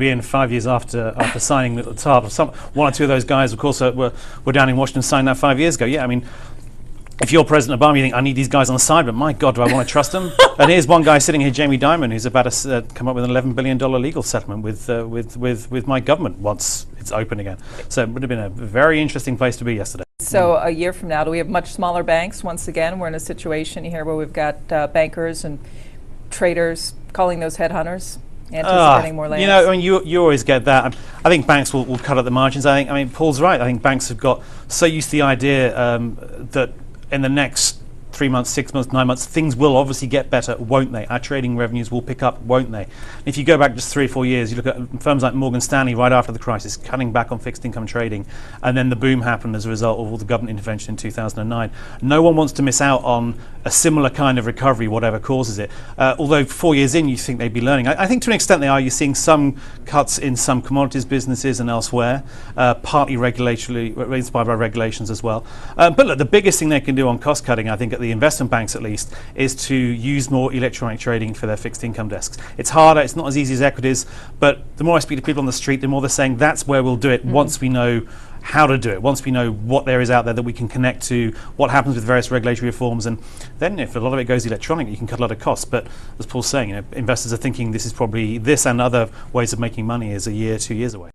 be in 5 years after signing at the top. One or two of those guys, of course, were down in Washington, signed that 5 years ago. Yeah, I mean, if you're President Obama, you think, I need these guys on the side, but my God, do I want to trust them? And here's one guy sitting here, Jamie Dimon, who's about to come up with an $11 billion legal settlement with my government once it's open again. So it would have been a very interesting place to be yesterday. So a year from now, do we have much smaller banks? Once again, we're in a situation here where we've got bankers and traders calling those headhunters, anticipating more layoffs. You know, I mean, you always get that. I think banks will cut at the margins. I mean, Paul's right. I think banks have got so used to the idea that in the next 3 months, 6 months, 9 months, things will obviously get better, won't they? Our trading revenues will pick up, won't they? If you go back just 3 or 4 years, you look at firms like Morgan Stanley right after the crisis, cutting back on fixed income trading, and then the boom happened as a result of all the government intervention in 2009. No one wants to miss out on a similar kind of recovery, whatever causes it. Although 4 years in, you think they'd be learning. I think to an extent they are. You're seeing some cuts in some commodities businesses and elsewhere, partly inspired by regulations as well. But look, the biggest thing they can do on cost cutting, I think, at the investment banks at least, is to use more electronic trading for their fixed income desks. It's harder, it's not as easy as equities, but the more I speak to people on the street, the more they're saying that's where we'll do it once we know how to do it, once we know what there is out there that we can connect to, what happens with various regulatory reforms, and then if a lot of it goes electronic, you can cut a lot of costs. But as Paul's saying, investors are thinking this is probably, this and other ways of making money is a year, 2 years away.